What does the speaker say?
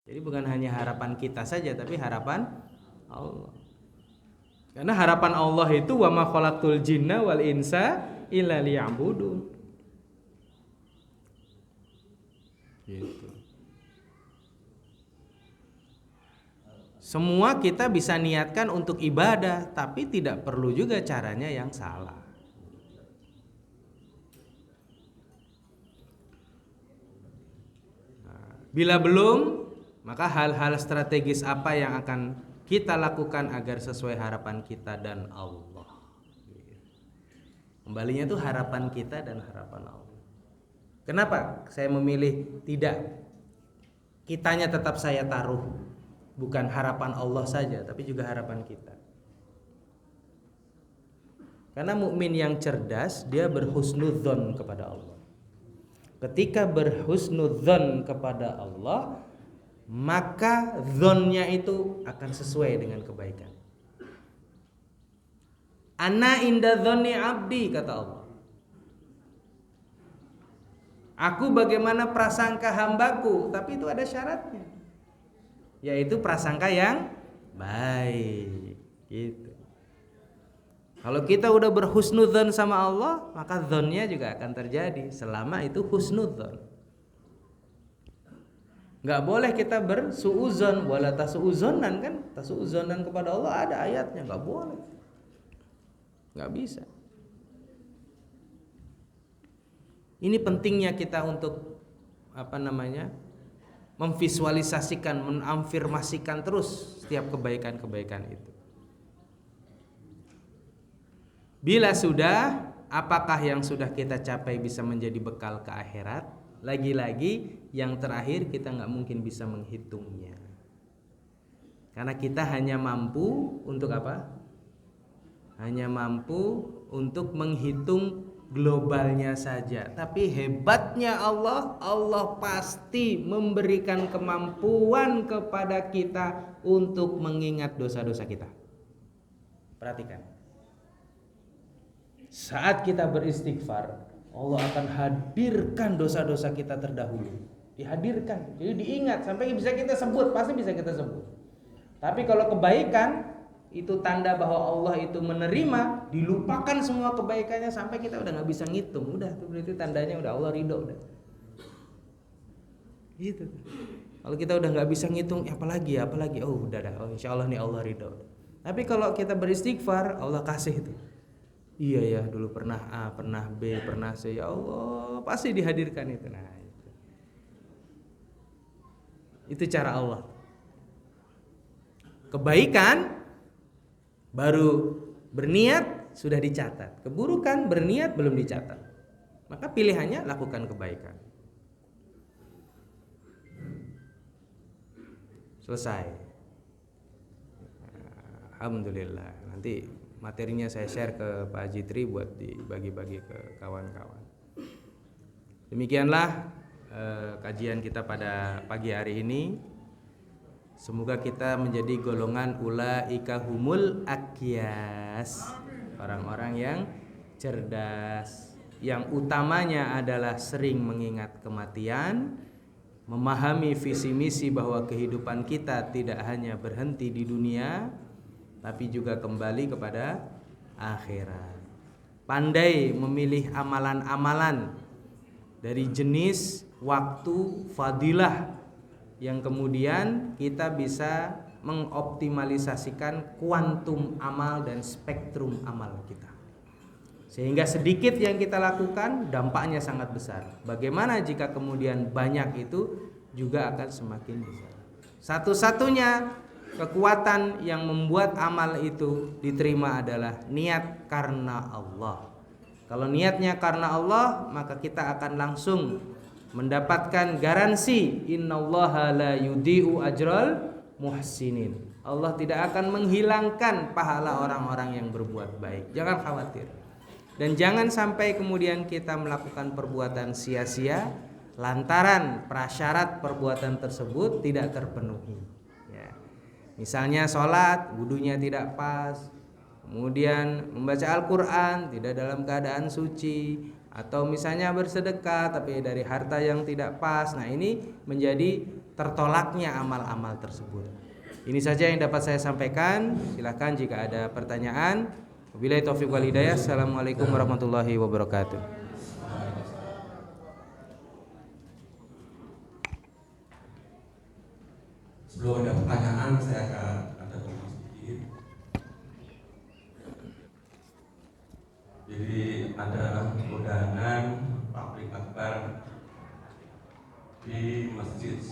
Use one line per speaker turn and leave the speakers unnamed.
Jadi bukan hanya harapan kita saja, tapi harapan Allah. Karena harapan Allah itu wa ma khalaqtul jinna wal insa illa liya'budun. Gitu. Semua kita bisa niatkan untuk ibadah, tapi tidak perlu juga caranya yang salah. Bila belum, maka hal-hal strategis apa yang akan kita lakukan agar sesuai harapan kita dan Allah. Kembalinya itu harapan kita dan harapan Allah. Kenapa saya memilih tidak? Kitanya tetap saya taruh, bukan harapan Allah saja, tapi juga harapan kita. Karena mukmin yang cerdas, dia berhusnudzon kepada Allah. Ketika berhusnudzon kepada Allah, maka dzonnya itu akan sesuai dengan kebaikan. Ana inda dzonni abdi, kata Allah. Aku bagaimana prasangka hambaku, tapi itu ada syaratnya, yaitu prasangka yang baik. Gitu. Kalau kita udah berhusnudzon sama Allah, maka dzonnya juga akan terjadi selama itu husnudzon. Nggak boleh kita bersuuzon, wala tasuuzonan, kan? Tasuuzonan kepada Allah ada ayatnya, nggak boleh, nggak bisa. Ini pentingnya kita untuk memvisualisasikan, menafirmasikan terus setiap kebaikan-kebaikan itu. Bila sudah, apakah yang sudah kita capai bisa menjadi bekal ke akhirat? Lagi-lagi yang terakhir kita nggak mungkin bisa menghitungnya, karena kita hanya mampu untuk apa? Hanya mampu untuk menghitung globalnya saja. Tapi hebatnya Allah, Allah pasti memberikan kemampuan kepada kita untuk mengingat dosa-dosa kita. Perhatikan, saat kita beristighfar, Allah akan hadirkan dosa-dosa kita terdahulu. Dihadirkan, jadi diingat sampai bisa kita sebut, pasti bisa kita sebut. Tapi kalau kebaikan, itu tanda bahwa Allah itu menerima, dilupakan semua kebaikannya sampai kita udah nggak bisa ngitung. Udah, itu berarti tandanya udah Allah ridho udah. Gitu. Kalau kita udah nggak bisa ngitung, apalagi, oh udah dah, oh insya Allah nih Allah ridho. Tapi kalau kita beristighfar, Allah kasih itu. Iya ya, dulu pernah A, pernah B, pernah C, ya Allah pasti dihadirkan itu. Nah, itu cara Allah. Kebaikan baru berniat sudah dicatat, keburukan berniat belum dicatat. Maka pilihannya lakukan kebaikan. Selesai. Alhamdulillah. Nanti materinya saya share ke Pak Jitri buat dibagi-bagi ke kawan-kawan. Demikianlah kajian kita pada pagi hari ini. Semoga kita menjadi golongan ulaika humul akyas, orang-orang yang cerdas, yang utamanya adalah sering mengingat kematian, memahami visi misi bahwa kehidupan kita tidak hanya berhenti di dunia, tapi juga kembali kepada akhirat. Pandai memilih amalan-amalan dari jenis, waktu, fadilah, yang kemudian kita bisa mengoptimalisasikan kuantum amal dan spektrum amal kita, sehingga sedikit yang kita lakukan dampaknya sangat besar. Bagaimana jika kemudian banyak, itu juga akan semakin besar. Satu-satunya kekuatan yang membuat amal itu diterima adalah niat karena Allah. Kalau niatnya karena Allah, maka kita akan langsung mendapatkan garansi innallaha la yudhi'u ajral muhsinin. Allah tidak akan menghilangkan pahala orang-orang yang berbuat baik. Jangan khawatir. Dan jangan sampai kemudian kita melakukan perbuatan sia-sia lantaran prasyarat perbuatan tersebut tidak terpenuhi. Ya. Misalnya sholat, wudunya tidak pas, kemudian membaca Al-Quran tidak dalam keadaan suci, atau misalnya bersedekah tapi dari harta yang tidak pas. Nah, ini menjadi tertolaknya amal-amal tersebut. Ini saja yang dapat saya sampaikan. Silakan jika ada pertanyaan. Wabillahi taufiq wal hidayah. Assalamualaikum warahmatullahi wabarakatuh.
Sebelum ada pertanyaan, saya akan ada komentar sedikit. Jadi ada undangan pabrik akbar di Masjid